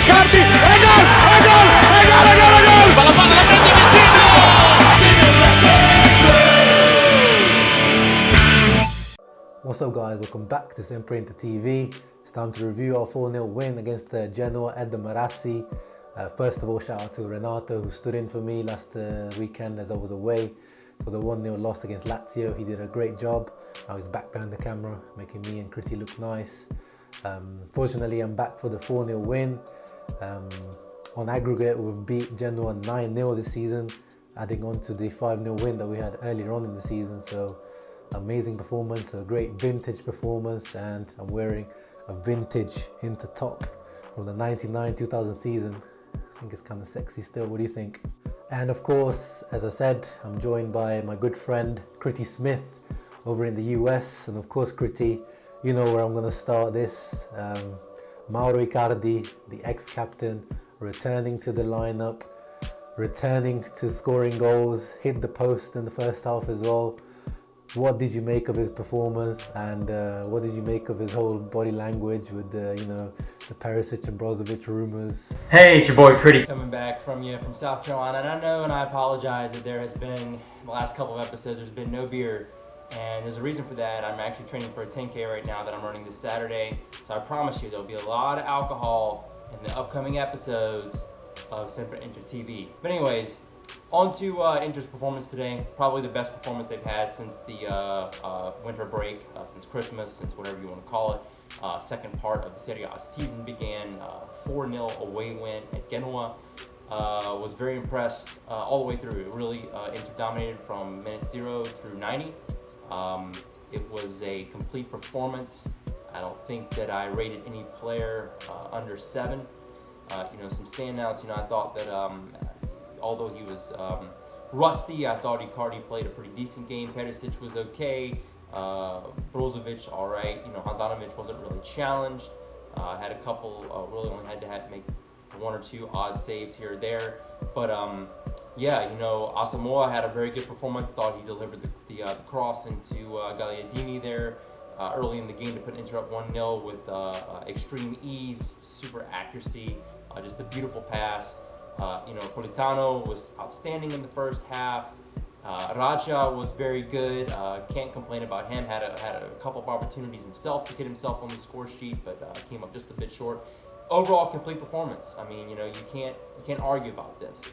Icardi, e gol, e gol, e gol, e gol, e gol! La palla la prende Vicino! What's up guys, welcome back to Sempre Inter TV. It's time to review our 4-0 win against Genoa at the Nerazzurri. First of all, shout out to Renato who stood in for me last weekend as I was away for the 1-0 loss against Lazio. He did a great job. Now he's back behind the camera, making me and Critty look nice. Fortunately, I'm back for the 4-0 win. On aggregate, we've beat Genoa 9-0 this season, adding on to the 5-0 win that we had earlier on in the season. So amazing performance, a great vintage performance, and I'm wearing a vintage Inter top from the 99-2000 season. I think it's kind of sexy still. What do you think? And of course, as I said, I'm joined by my good friend Critty Smith over in the US. And of course, Critty, you know where I'm going to start this. Mauro Icardi, the ex-captain, returning to the lineup, returning to scoring goals, hit the post in the first half as well. What did you make of his performance, and what did you make of his whole body language with the Perisic and Brozovic rumors? Hey, it's your boy Critty. Coming back from South Carolina, and I know and I apologize that there has been, in the last couple of episodes, there's been no beer, and there's a reason for that. I'm actually training for a 10K right now that I'm running this Saturday, so I promise you there'll be a lot of alcohol in the upcoming episodes of Sempre Inter TV. But anyways, on to Inter's performance today. Probably the best performance they've had since the winter break, since Christmas, since whatever you want to call it. Second part of the Serie A season began. 4-0 away win at Genoa. Was very impressed all the way through. It really Inter dominated from minute 0 through 90. It was a complete performance. I don't think that I rated any player under 7. Some standouts. I thought that although he was rusty, I thought Icardi played a pretty decent game. Perisic was okay. Brozovic, all right. Handanovic wasn't really challenged. Had a couple, really only had to make 1 or 2 odd saves here or there. But Asamoah had a very good performance. Thought he delivered the cross into Gagliardini there early in the game to put Inter up 1-0 with extreme ease, super accuracy, just a beautiful pass. Politano was outstanding in the first half. Raja was very good. Can't complain about him. Had a couple of opportunities himself to get himself on the score sheet, but came up just a bit short. Overall, complete performance. You can't argue about this.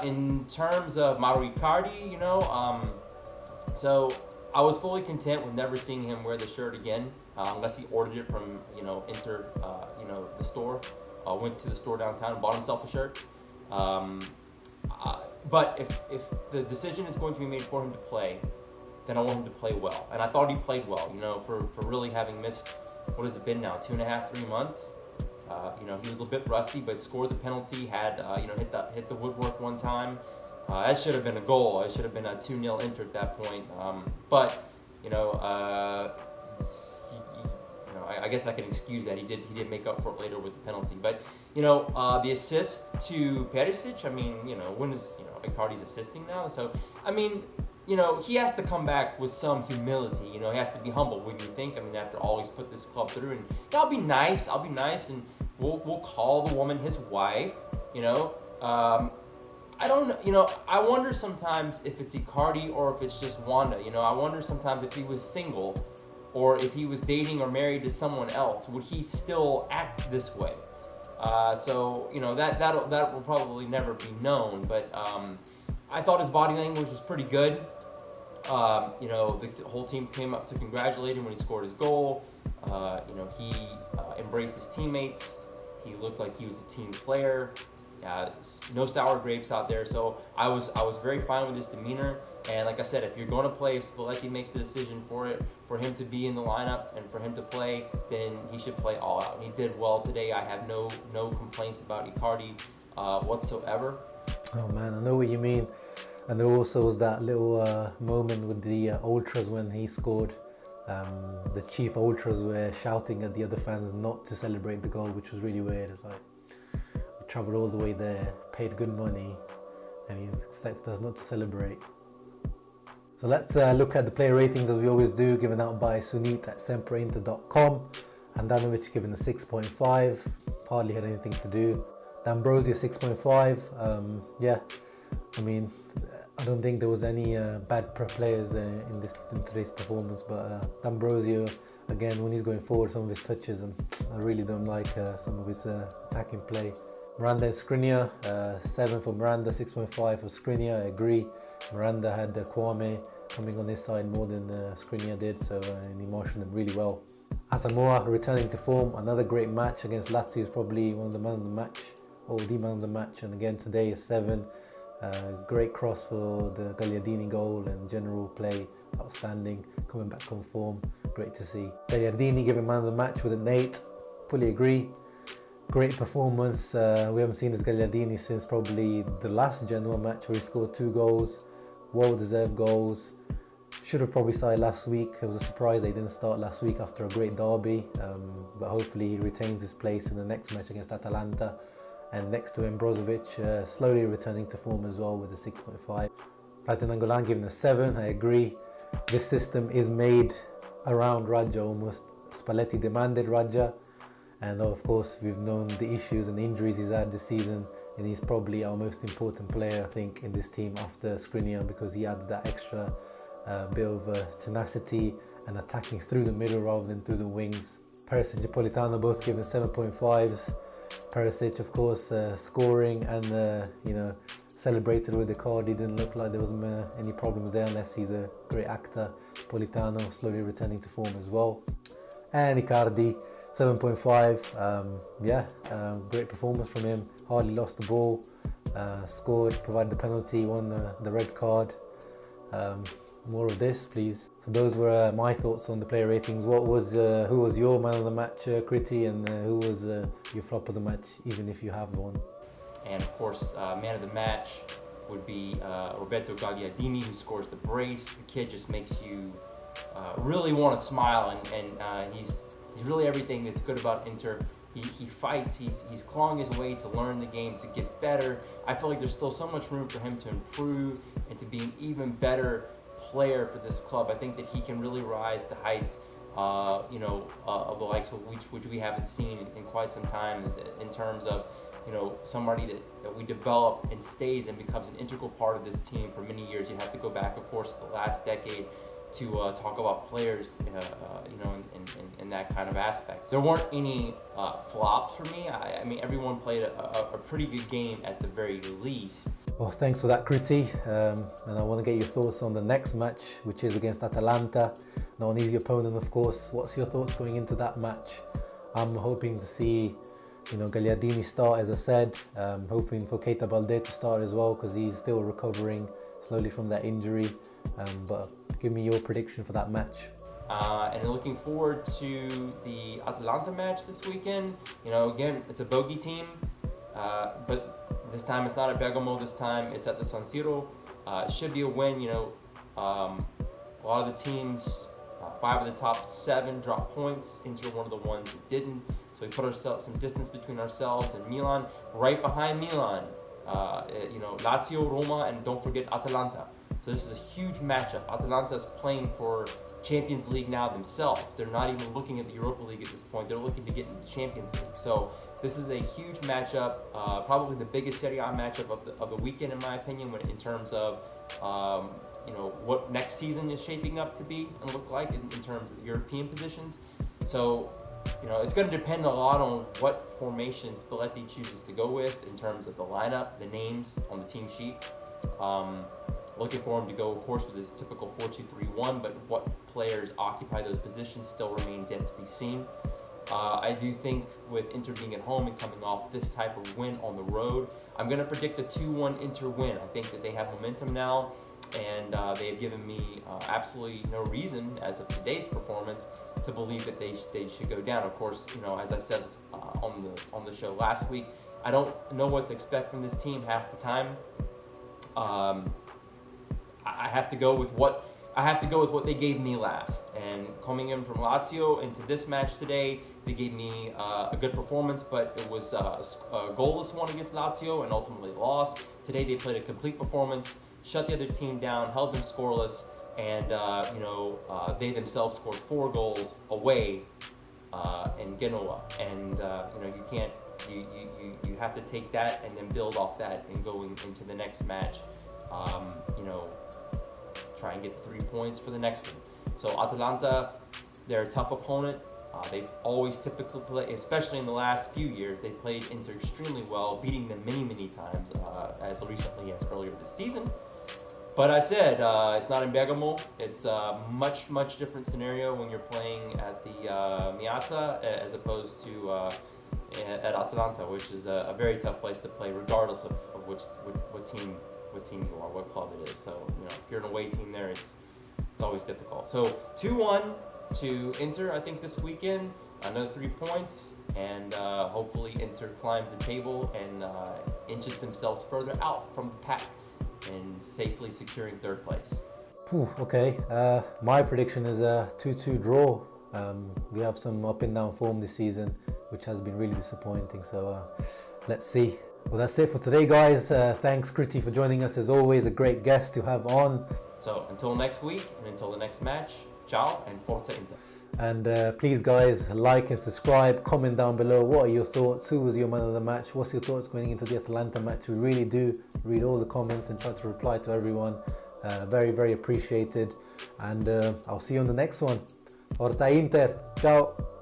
In terms of Mauro Icardi, so I was fully content with never seeing him wear the shirt again, unless he ordered it from Inter, the store. Went to the store downtown and bought himself a shirt. But if the decision is going to be made for him to play, then I want him to play well. And I thought he played well, for really having missed, what has it been now, 2.5, 3 months? He was a bit rusty, but scored the penalty, had, hit the woodwork one time. That should have been a goal. It should have been a 2-0 Inter at that point. I guess I can excuse that. He did make up for it later with the penalty. But the assist to Perisic, when is Icardi's assisting now? So he has to come back with some humility. He has to be humble. What do you think? After all he's put this club through, and I'll be nice, and we'll call the woman his wife. I don't know. I wonder sometimes if it's Icardi or if it's just Wanda. I wonder sometimes if he was single, or if he was dating or married to someone else, would he still act this way? That will probably never be known. But I thought his body language was pretty good. The whole team came up to congratulate him when he scored his goal. He embraced his teammates. He looked like he was a team player. No sour grapes out there. So I was very fine with his demeanor. And like I said, if you're going to play, if Spalletti makes the decision for him to be in the lineup and for him to play, then he should play all out. He did well today. I have no complaints about Icardi whatsoever. Oh man, I know what you mean. And there also was that little moment with the ultras when he scored. The chief ultras were shouting at the other fans not to celebrate the goal, which was really weird. It's like, we travelled all the way there, paid good money, and you expect us not to celebrate. So let's look at the player ratings as we always do, given out by Sunit at sempreinter.com. Handanovic given a 6.5. hardly had anything to do. D'Ambrosio 6.5. Yeah, I mean, I don't think there was any bad players in today's performance, but D'Ambrosio, again, when he's going forward, some of his touches, I really don't like some of his attacking play. Miranda and Skriniar, 7 for Miranda, 6.5 for Skriniar. I agree. Miranda had Kwame coming on his side more than Skriniar did, so and he marshaled them really well. Asamoah returning to form, another great match against Lazio, is probably one of the man of the match, or the man of the match, and again today is 7. Great cross for the Gagliardini goal, and general play outstanding, coming back on form, great to see. Gagliardini given man of the match with an 8, fully agree. Great performance. We haven't seen this Gagliardini since probably the last Genoa match where he scored 2 goals, well-deserved goals. Should have probably started last week. It was a surprise they didn't start last week after a great derby, but hopefully he retains his place in the next match against Atalanta. And next to him, Brozovic slowly returning to form as well with a 6.5. Raja Nangolan given a 7, I agree. This system is made around Raja almost. Spalletti demanded Raja, and of course we've known the issues and the injuries he's had this season, and he's probably our most important player, I think, in this team after Skriniar, because he adds that extra bit of tenacity and attacking through the middle rather than through the wings. Perisic and Politano both given 7.5s. Perisic, of course, scoring and celebrated with Icardi. Didn't look like there was any problems there unless he's a great actor. Politano slowly returning to form as well. And Icardi, 7.5. Great performance from him. Hardly lost the ball. Scored, provided the penalty, won the red card. More of this, please. So those were my thoughts on the player ratings. Who was your man of the match, Critty, and who was your flop of the match, even if you have one? And of course, man of the match would be Roberto Gagliardini, who scores the brace. The kid just makes you really want to smile, and he's really everything that's good about Inter. He fights, he's clawing his way to learn the game, to get better. I feel like there's still so much room for him to improve and to be an even better player for this club. I think that he can really rise to heights, of the likes of which we haven't seen in quite some time, in terms of, somebody that we develop and stays and becomes an integral part of this team for many years. You have to go back, of course, to the last decade to talk about players, in that kind of aspect. There weren't any flops for me. I mean, everyone played a pretty good game at the very least. Well, thanks for that, Critty. And I want to get your thoughts on the next match, which is against Atalanta. Not an easy opponent, of course. What's your thoughts going into that match? I'm hoping to see, Gagliardini start, as I said. Hoping for Keita Balde to start as well, because he's still recovering slowly from that injury. But give me your prediction for that match. And looking forward to the Atalanta match this weekend. Again, it's a bogey team, but this time it's not at Bergamo. This time it's at the San Siro. It should be a win. A lot of the teams, 5 of the top 7 dropped points. Inter one of the ones that didn't. So we put ourselves some distance between ourselves and Milan. Right behind Milan, Lazio, Roma, and don't forget Atalanta. So this is a huge matchup. Atalanta's playing for Champions League now themselves. They're not even looking at the Europa League at this point. They're looking to get into the Champions League. So this is a huge matchup, probably the biggest Serie A matchup of the weekend, in my opinion, in terms of what next season is shaping up to be and look like in terms of European positions. So it's going to depend a lot on what formation Spalletti chooses to go with in terms of the lineup, the names on the team sheet. Looking for him to go, of course, with his typical 4-2-3-1, but what players occupy those positions still remains yet to be seen. I do think with Inter being at home and coming off this type of win on the road, I'm going to predict a 2-1 Inter win. I think that they have momentum now, and they have given me absolutely no reason, as of today's performance, to believe that they should go down. Of course, as I said on the show last week, I don't know what to expect from this team half the time. I have to go with what they gave me last. And coming in from Lazio into this match today, they gave me a good performance, but it was a goalless one against Lazio and ultimately lost. Today they played a complete performance, shut the other team down, held them scoreless, and they themselves scored 4 goals away in Genoa. And you you have to take that and then build off that and go into the next match. Try and get 3 points for the next one. So Atalanta, they're a tough opponent. They've always typically played, especially in the last few years, they played Inter extremely well, beating them many times, as recently as earlier this season. But I said, it's not in Bergamo. It's a much different scenario when you're playing at the Miata as opposed to at Atalanta, which is a very tough place to play, regardless of what team you are, what club it is. So, if you're an away team there, it's always difficult. So 2-1 to Inter, I think, this weekend. Another 3 points, and hopefully Inter climbs the table and inches themselves further out from the pack and safely securing third place. Okay, my prediction is a 2-2 draw. We have some up and down form this season, which has been really disappointing. So let's see. Well, that's it for today, guys. Thanks, Critty, for joining us. As always, a great guest to have on. So until next week and until the next match, ciao and Forza Inter. And please, guys, like and subscribe. Comment down below. What are your thoughts? Who was your man of the match? What's your thoughts going into the Atalanta match? We really do read all the comments and try to reply to everyone. Very appreciated. And I'll see you on the next one. Forza Inter. Ciao.